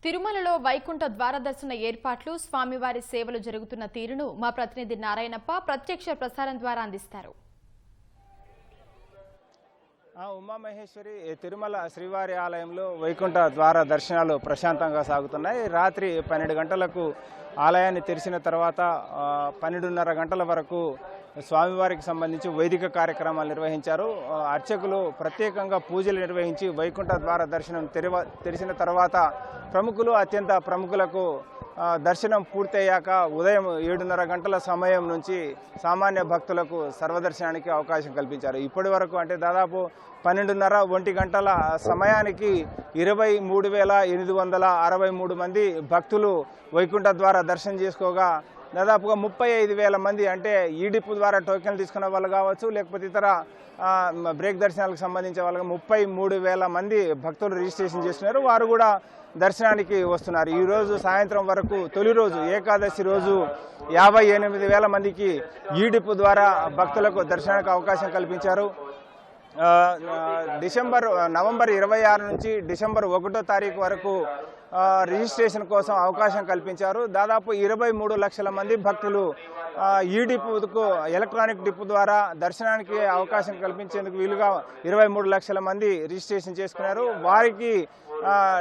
తిరుమలలో వైకుంఠ ద్వార దర్శన ఏర్పాట్లు, స్వామివారి సేవలు జరుగుతున్న తీరును మా ప్రతినిధి నారాయణప్ప ప్రత్యక్ష ప్రసారం ద్వారా అందిస్తారు. ఉమామహేశ్వరి తిరుమల శ్రీవారి ఆలయంలో వైకుంఠ ద్వార దర్శనాలు ప్రశాంతంగా సాగుతున్నాయి. రాత్రి 12 గంటలకు ఆలయాన్ని తెరిచిన తర్వాత 12:30 గంటల వరకు స్వామివారికి సంబంధించి వైదిక కార్యక్రమాలు నిర్వహించారు. అర్చకులు ప్రత్యేకంగా పూజలు నిర్వహించి వైకుంఠ ద్వార దర్శనం తెరిచిన తర్వాత అత్యంత ప్రముఖులకు దర్శనం పూర్తయ్యాక ఉదయం 7:30 గంటల సమయం నుంచి సామాన్య భక్తులకు సర్వదర్శనానికి అవకాశం కల్పించారు. ఇప్పటి వరకు అంటే దాదాపు 12:30-1 గంటల సమయానికి 23,863 మంది భక్తులు వైకుంఠ ద్వారా దర్శనం చేసుకోగా దాదాపుగా 35,000 మంది అంటే ఈ డిపో ద్వారా టోకెన్లు తీసుకున్న వాళ్ళు కావచ్చు, లేకపోతే ఇతర బ్రేక్ దర్శనాలకు సంబంధించిన వాళ్ళకి 33,000 మంది భక్తులు రిజిస్ట్రేషన్ చేస్తున్నారు. వారు కూడా దర్శనానికి వస్తున్నారు. ఈరోజు సాయంత్రం వరకు తొలి రోజు ఏకాదశి రోజు 58,000 మందికి ఈ డిపో ద్వారా భక్తులకు దర్శనానికి అవకాశం కల్పించారు. నవంబర్ 26 నుంచి డిసెంబర్ 1వ తారీఖు వరకు రిజిస్ట్రేషన్ కోసం అవకాశం కల్పించారు. దాదాపు 23 లక్షల మంది భక్తులు ఈ డిపోకు ఎలక్ట్రానిక్ డిపో ద్వారా దర్శనానికి అవకాశం కల్పించేందుకు వీలుగా 23 లక్షల మంది రిజిస్ట్రేషన్ చేసుకున్నారు. వారికి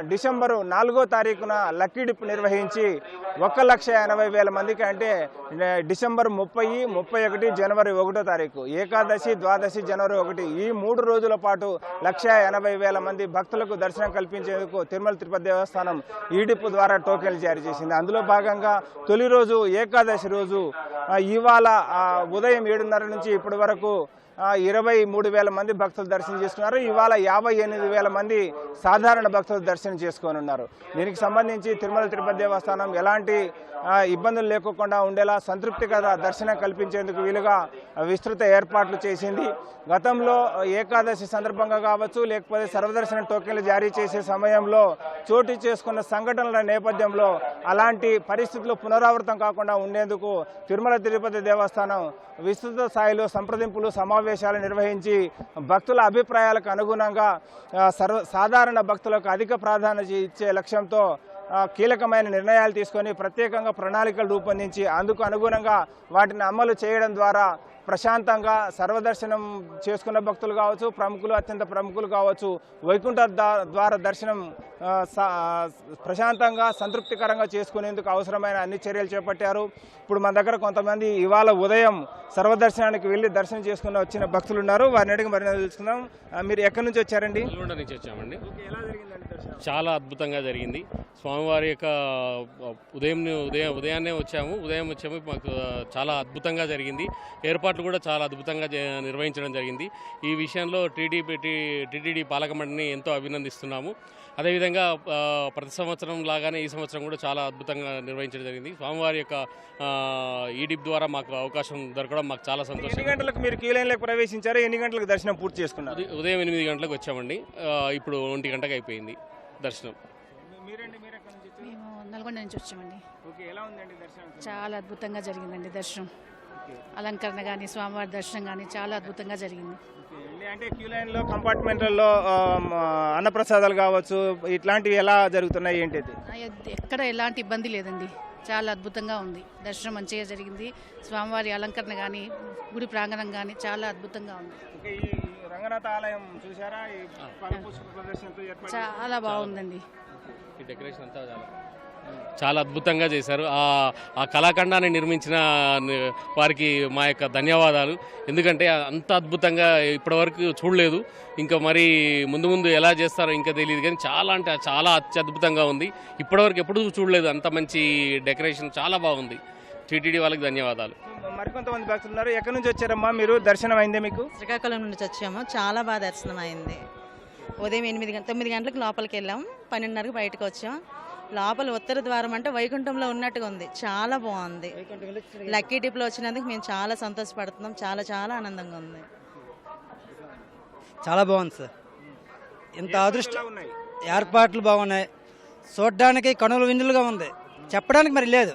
డిసెంబర్ 4వ తారీఖున లక్కీ డిప్ నిర్వహించి 1,80,000 మందికి అంటే డిసెంబర్ 30, 31, జనవరి 1వ తారీఖు ఏకాదశి, ద్వాదశి, జనవరి 1 ఈ 3 రోజుల పాటు 1,80,000 మంది భక్తులకు దర్శనం కల్పించేందుకు తిరుమల తిరుపతి దేవస్థానం ఈ డిపో ద్వారా టోకెన్లు జారీ చేసింది. అందులో భాగంగా తొలి రోజు ఏకాదశి రోజు ఇవాళ ఉదయం 7:30 నుంచి ఇప్పటి వరకు 23,000 మంది భక్తులు దర్శనం చేసుకున్నారు. ఇవాళ 58,000 మంది సాధారణ భక్తులు దర్శనం చేసుకొని ఉన్నారు. దీనికి సంబంధించి తిరుమల తిరుపతి దేవస్థానం ఎలాంటి ఇబ్బందులు లేకుండా ఉండేలా సంతృప్తికర దర్శనం కల్పించేందుకు వీలుగా విస్తృత ఏర్పాట్లు చేసింది. గతంలో ఏకాదశి సందర్భంగా కావచ్చు, లేకపోతే సర్వదర్శన టోకెన్లు జారీ చేసే సమయంలో చోటు చేసుకున్న సంఘటనల నేపథ్యంలో అలాంటి పరిస్థితులు పునరావృతం కాకుండా ఉండేందుకు తిరుమల తిరుపతి దేవస్థానం విస్తృత స్థాయిలో సంప్రదింపులు, సమావేశాలు నిర్వహించి భక్తుల అభిప్రాయాలకు అనుగుణంగా సాధారణ భక్తులకు అధిక ప్రాధాన్యత ఇచ్చే లక్ష్యంతో కీలకమైన నిర్ణయాలు తీసుకొని ప్రత్యేకంగా ప్రణాళికలు రూపొందించి అందుకు అనుగుణంగా వాటిని అమలు చేయడం ద్వారా ప్రశాంతంగా సర్వదర్శనం చేసుకున్న భక్తులు కావచ్చు, అత్యంత ప్రముఖులు కావచ్చు, వైకుంఠ ద్వార దర్శనం ప్రశాంతంగా సంతృప్తికరంగా చేసుకునేందుకు అవసరమైన అన్ని చర్యలు చేపట్టారు. ఇప్పుడు మన దగ్గర కొంతమంది ఇవాళ ఉదయం సర్వదర్శనానికి వెళ్ళి దర్శనం చేసుకుని వచ్చిన భక్తులు ఉన్నారు. వారిని అడిగి మరింత తెలుసుకుందాం. మీరు ఎక్కడి నుంచి వచ్చారండి? నల్గొండ నుంచి వచ్చామండి. ఎలా జరిగిందండి దర్శనం? చాలా అద్భుతంగా జరిగింది. స్వామివారి యొక్క ఉదయాన్నే వచ్చాము. మాకు చాలా అద్భుతంగా జరిగింది. ఏర్పాట్లు కూడా చాలా అద్భుతంగా నిర్వహించడం జరిగింది. ఈ విషయంలో టీటీడీ పాలక మండలిని ఎంతో అభినందిస్తున్నాము. అదేవిధంగా ప్రతి సంవత్సరం లాగానే ఈ సంవత్సరం కూడా చాలా అద్భుతంగా నిర్వహించడం జరిగింది. స్వామివారి యొక్క ఈ డిప్ ద్వారా మాకు అవకాశం దొరకడం మాకు చాలా సంతోషం. ఎన్ని గంటలకు మీరు క్యూ లైన్లోకి ప్రవేశించారు? ఎన్ని గంటలకు దర్శనం పూర్తి చేసుకున్నారు? ఉదయం 8 గంటలకు వచ్చామండి. ఇప్పుడు 1 గంటకు అయిపోయింది దర్శనం. మేము నల్గొండ నుంచి వచ్చామండి. ఎలా ఉందండి దర్శనం? చాలా అద్భుతంగా జరిగిందండి దర్శనం. అలంకరణ కానీ, స్వామివారి దర్శనం కానీ చాలా అద్భుతంగా జరిగింది. అంటే క్యూ లైన్లో కంపార్ట్మెంట్లలో అన్నప్రసాదాలు కావచ్చు, ఇట్లాంటివి ఎలా జరుగుతున్నాయి ఏంటి? ఎక్కడ ఎలాంటి ఇబ్బంది లేదండి. చాలా అద్భుతంగా ఉంది. దర్శనం మంచిగా జరిగింది. స్వామివారి అలంకరణ కానీ, గుడి ప్రాంగణం కానీ చాలా అద్భుతంగా ఉంది. రంగనాథ ఆలయం చూసారా? చాలా బాగుందండి. ఈ డెకరేషన్ అంతా చాలా అద్భుతంగా చేశారు. ఆ కళాఖండాన్ని నిర్మించిన వారికి మా యొక్క ధన్యవాదాలు. ఎందుకంటే అంత అద్భుతంగా ఇప్పటివరకు చూడలేదు. ఇంకా మరి ముందు ఎలా చేస్తారో ఇంకా తెలియదు, కానీ చాలా అంటే చాలా అత్యద్భుతంగా ఉంది. ఇప్పటివరకు ఎప్పుడు చూడలేదు అంత మంచి డెకరేషన్. చాలా బాగుంది. టీటీడీ వాళ్ళకి ధన్యవాదాలు. మరికొంతమంది భక్తులు ఉన్నారు. ఎక్కడి నుంచి వచ్చారమ్మా మీరు? దర్శనం అయిందే మీకు? శ్రీకాకుళం నుంచి వచ్చాము. చాలా బాగా దర్శనం అయింది. ఉదయం 9 గంటలకు లోపలికి వెళ్ళాం. 12:30కి బయటకు వచ్చాం. లోపల ఉత్తర ద్వారం అంటే వైకుంఠంలో ఉన్నట్టుగా ఉంది. చాలా బాగుంది. లక్కీ డిప్లో వచ్చినందుకు మేము చాలా సంతోషపడుతున్నాం. చాలా చాలా ఆనందంగా ఉంది. చాలా బాగుంది సార్. ఇంత అదృష్టం, ఏర్పాట్లు బాగున్నాయి. చూడడానికి కనుల విందులుగా ఉంది. చెప్పడానికి మరి లేదు.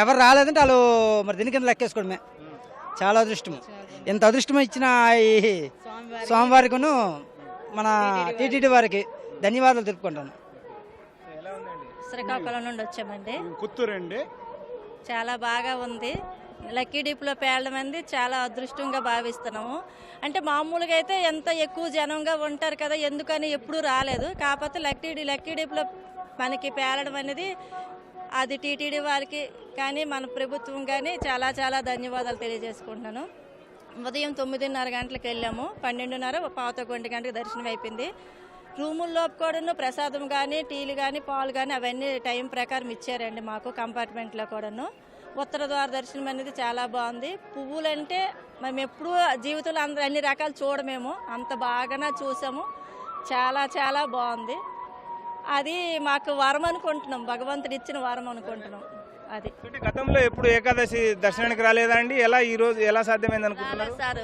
ఎవరు రాలేదంటే వాళ్ళు మరి దీని కింద లెక్కేసుకోవడమే. చాలా అదృష్టము. ఇంత అదృష్టం ఇచ్చిన ఈ స్వామివారికిను మన టీటీడీ వారికి ధన్యవాదాలు తెలుపుకుంటాను. శ్రీకాకుళం నుండి వచ్చామండి. పుత్తూరు అండి. చాలా బాగా ఉంది. లక్కీ డిప్లో పేలడం అనేది చాలా అదృష్టంగా భావిస్తున్నాము. అంటే మామూలుగా అయితే ఎంత ఎక్కువ జనంగా ఉంటారు కదా, ఎందుకని ఎప్పుడూ రాలేదు. కాకపోతే లక్కీ డిప్లో మనకి పేలడం అనేది అది టీటీడీ వారికి కానీ మన ప్రభుత్వం కానీ చాలా చాలా ధన్యవాదాలు తెలియజేసుకుంటున్నాను. ఉదయం 9:30 గంటలకు వెళ్ళాము, 12:30 1 గంటకి దర్శనం అయిపోయింది. రూముల్లో కూడాను ప్రసాదం కానీ టీలు కానీ పాలు కానీ అవన్నీ టైం ప్రకారం ఇచ్చారండి మాకు కంపార్ట్మెంట్లో కూడాను. ఉత్తర ద్వార దర్శనం అనేది చాలా బాగుంది. పువ్వులు అంటే మేము ఎప్పుడూ జీవితంలో అన్ని రకాలు చూడమేమో, అంత బాగానే చూసాము. చాలా చాలా బాగుంది. అది మాకు వరం అనుకుంటున్నాం, భగవంతుడు ఇచ్చిన వరం అనుకుంటున్నాం. అది గతంలో ఎప్పుడు ఏకాదశి దర్శనానికి రాలేదా అండి? ఎలా ఈ రోజు ఎలా సాధ్యమైంది అనుకుంటున్నారు సార్?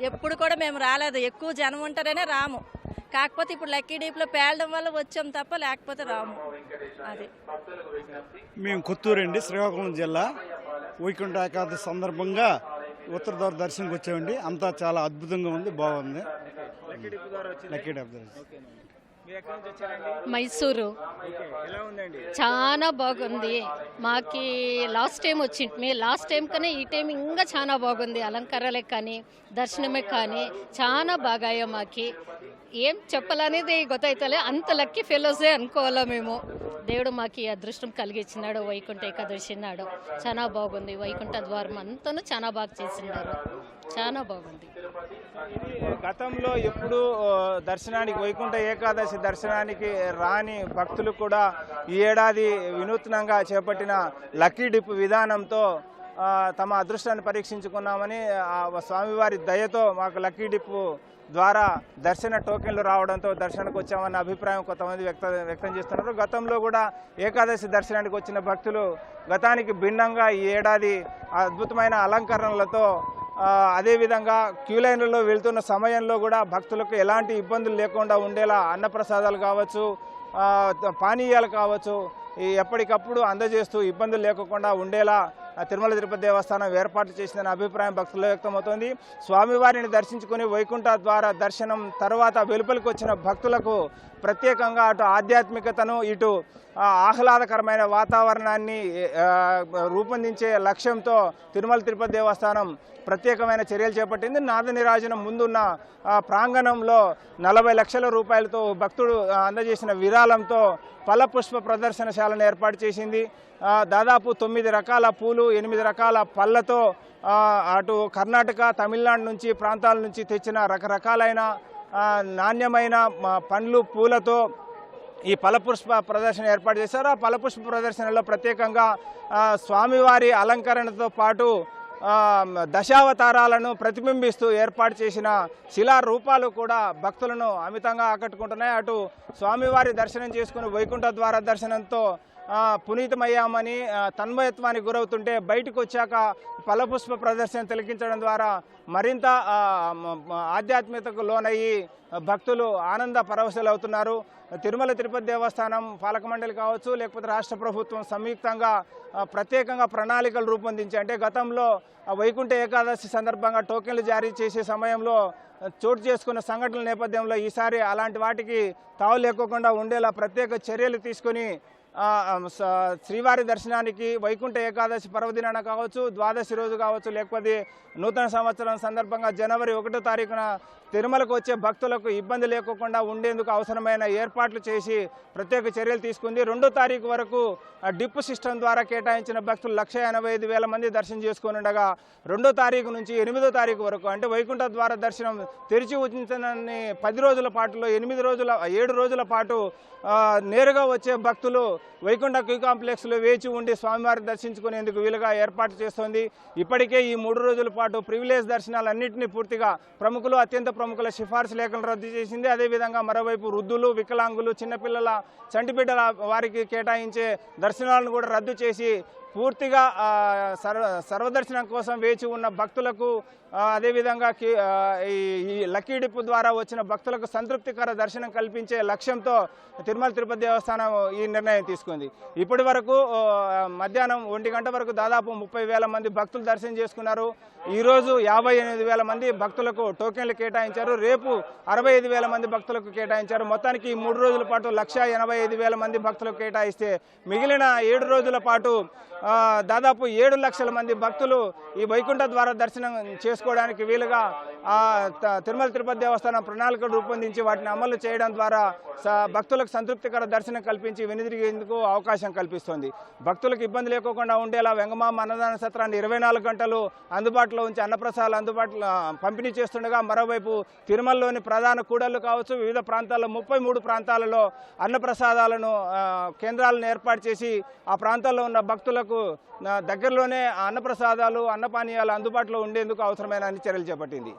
ఎప్పుడు కూడా మేము రాలేదు, ఎక్కువ జనం ఉంటారనే రాము. కాకపోతే ఇప్పుడు లక్కీ డీప్లో పేలడం వల్ల వచ్చాం తప్ప లేకపోతే రాము. అది మేము కొత్తూరు అండి, శ్రీకాకుళం జిల్లా. వైకుంఠ ఏకాదశి సందర్భంగా ఉత్తర ద్వార దర్శనంకి వచ్చామండి. అంతా చాలా అద్భుతంగా ఉంది, బాగుంది. లక్కీ డిప్ మైసూరు చాలా బాగుంది. మాకి లాస్ట్ టైం వచ్చింది, లాస్ట్ టైం కన్నా ఈ టైం ఇంకా చాలా బాగుంది. అలంకారాలే కానీ దర్శనమే కానీ చాలా బాగాయో. మాకి ఏం చెప్పాలనేది గొత్తైతలే, అంత లక్కీ ఫెలోసే అనుకోవాలా మేము. దేవుడు మాకు అదృష్టం కలిగించినాడు. వైకుంఠ ఏకాదశి నాడు చాలా బాగుంది. వైకుంఠ ద్వారం అంతా చాలా బాగా చేసినారు, చాలా బాగుంది. గతంలో ఎప్పుడు దర్శనానికి వైకుంఠ ఏకాదశి దర్శనానికి రాని భక్తులు కూడా ఈ ఏడాది వినూత్నంగా చేపట్టిన లక్కీ డిప్ విధానంతో తమ అదృష్టాన్ని పరీక్షించుకున్నామని, స్వామివారి దయతో మాకు లక్కీ డిప్ ద్వారా దర్శన టోకెన్లు రావడంతో దర్శనానికి వచ్చామన్న అభిప్రాయం కొంతమంది వ్యక్తం చేస్తున్నారు. గతంలో కూడా ఏకాదశి దర్శనానికి వచ్చిన భక్తులు గతానికి భిన్నంగా ఈ ఏడాది అద్భుతమైన అలంకరణలతో, అదేవిధంగా క్యూ లైన్లలో వెళ్తున్న సమయంలో కూడా భక్తులకు ఎలాంటి ఇబ్బందులు లేకుండా ఉండేలా అన్నప్రసాదాలు కావచ్చు, పానీయాలు కావచ్చు, ఎప్పటికప్పుడు అందజేస్తూ ఇబ్బందులు లేకుండా ఉండేలా తిరుమల తిరుపతి దేవస్థానం ఏర్పాట్లు చేసిందన్న అభిప్రాయం భక్తుల్లో వ్యక్తమవుతోంది. స్వామివారిని దర్శించుకుని వైకుంఠ ద్వార దర్శనం తర్వాత వెలుపలికి వచ్చిన భక్తులకు ప్రత్యేకంగా అటు ఆధ్యాత్మికతను, ఇటు ఆహ్లాదకరమైన వాతావరణాన్ని రూపొందించే లక్ష్యంతో తిరుమల తిరుపతి దేవస్థానం ప్రత్యేకమైన చర్యలు చేపట్టింది. నాద నీరాజనం ముందున్న ప్రాంగణంలో 40 లక్షల రూపాయలతో భక్తుడు అందజేసిన విరాళంతో ఫలపుష్ప ప్రదర్శనశాలను ఏర్పాటు చేసింది. దాదాపు 9 రకాల పూలు, 8 రకాల పళ్ళతో అటు కర్ణాటక, తమిళనాడు నుంచి ప్రాంతాల నుంచి తెచ్చిన రకరకాలైన నాణ్యమైన పండ్లు, పూలతో ఈ ఫలపుష్ప ప్రదర్శన ఏర్పాటు చేశారు. ఆ ఫలపుష్ప ప్రదర్శనలో ప్రత్యేకంగా స్వామివారి అలంకరణతో పాటు దశావతారాలను ప్రతిబింబిస్తూ ఏర్పాటు చేసిన శిలా రూపాలు కూడా భక్తులను అమితంగా ఆకట్టుకుంటున్నాయి. అటు స్వామివారి దర్శనం చేసుకుని వైకుంఠ ద్వార దర్శనంతో పునీతమయ్యామని తన్మయత్వానికి గురవుతుంటే బయటకు వచ్చాక ఫలపుష్ప ప్రదర్శన తిలకించడం ద్వారా మరింత ఆధ్యాత్మికతకు లోనయ్యి భక్తులు ఆనంద పరవశులవుతున్నారు. తిరుమల తిరుపతి దేవస్థానం పాలక మండలి కావచ్చు, లేకపోతే రాష్ట్ర ప్రభుత్వం సంయుక్తంగా ప్రత్యేకంగా ప్రణాళికలు రూపొందించి, అంటే గతంలో వైకుంఠ ఏకాదశి సందర్భంగా టోకెన్లు జారీ చేసే సమయంలో చోటు చేసుకున్న సంఘటనల నేపథ్యంలో ఈసారి అలాంటి వాటికి తావు లేకోకుండా ఉండేలా ప్రత్యేక చర్యలు తీసుకొని శ్రీవారి దర్శనానికి వైకుంఠ ఏకాదశి పర్వదినాన కావచ్చు, ద్వాదశి రోజు కావచ్చు, లేకపోతే నూతన సంవత్సరం సందర్భంగా జనవరి 1వ తారీఖున తిరుమలకు వచ్చే భక్తులకు ఇబ్బంది లేకుండా ఉండేందుకు అవసరమైన ఏర్పాట్లు చేసి ప్రత్యేక చర్యలు తీసుకుంది. 2వ తారీఖు వరకు డిప్ సిస్టమ్ ద్వారా కేటాయించిన భక్తులు 1,85,000 మంది దర్శనం చేసుకుని ఉండగా 2వ తారీఖు నుంచి 8వ తారీఖు వరకు, అంటే వైకుంఠ ద్వార దర్శనం తెరిచి ఉంచని 10 రోజుల పాటులో 7 రోజుల పాటు నేరుగా వచ్చే భక్తులు వైకుంఠ క్యూ కాంప్లెక్స్లో వేచి ఉండి స్వామివారి దర్శించుకునేందుకు వీలుగా ఏర్పాటు చేస్తోంది. ఇప్పటికే ఈ 3 రోజుల పాటు ప్రివిలేజ్ దర్శనాలన్నింటినీ పూర్తిగా ప్రముఖులు, అత్యంత ప్రముఖుల సిఫార్సు లేఖలను రద్దు చేసింది. అదేవిధంగా మరోవైపు వృద్ధులు, వికలాంగులు, చిన్నపిల్లల, చంటిబిడ్డల వారికి కేటాయించే దర్శనాలను కూడా రద్దు చేసి పూర్తిగా సర్వదర్శనం కోసం వేచి ఉన్న భక్తులకు, అదేవిధంగా ఈ లక్కీ డిప్ ద్వారా వచ్చిన భక్తులకు సంతృప్తికర దర్శనం కల్పించే లక్ష్యంతో తిరుమల తిరుపతి దేవస్థానం ఈ నిర్ణయం తీసుకుంది. కల్పిస్తుంది. ఇప్పటి వరకు మధ్యాహ్నం 1 గంట వరకు దాదాపు 30,000 మంది భక్తులు దర్శనం చేసుకున్నారు. ఈరోజు 58,000 మంది భక్తులకు టోకెన్లు కేటాయించారు. రేపు 65,000 మంది భక్తులకు కేటాయించారు. మొత్తానికి ఈ 3 రోజుల పాటు 185,000 మంది భక్తులకు కేటాయిస్తే మిగిలిన 7 రోజుల పాటు దాదాపు 7 లక్షల మంది భక్తులు ఈ వైకుంఠ ద్వార దర్శనం చేసుకోవడానికి వీలుగా తిరుమల తిరుపతి దేవస్థానం ప్రణాళికలు రూపొందించి వాటిని అమలు చేయడం ద్వారా భక్తులకు సంతృప్తికర దర్శనం కల్పించి వెనుదిరిగేందుకు అవకాశం కల్పిస్తుంది. భక్తులకు ఇబ్బంది లేకోకుండా ఉండేలా వెంగమామ అన్నదాన సత్రాన్ని 24 గంటలు అందుబాటులో ఉంచి అన్నప్రసాదాలు అందుబాటులో పంపిణీ చేస్తుండగా, మరోవైపు తిరుమలలోని ప్రధాన కూడళ్లు కావచ్చు, వివిధ ప్రాంతాల్లో 33 ప్రాంతాలలో అన్నప్రసాదాలను కేంద్రాలను ఏర్పాటు చేసి ఆ ప్రాంతాల్లో ఉన్న భక్తులకు దగ్గరలోనే అన్నప్రసాదాలు అన్నపానీయాలు అందుబాటులో ఉండేందుకు అవసరమైన అన్ని చర్యలు చేపట్టింది.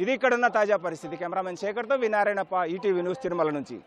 ఇది ఇక్కడున్న తాజా పరిస్థితి. కెమెరామెన్ శేఖర్తో వి నారాయణప్ప, ఈటీవీ న్యూస్, తిరుమల నుంచి.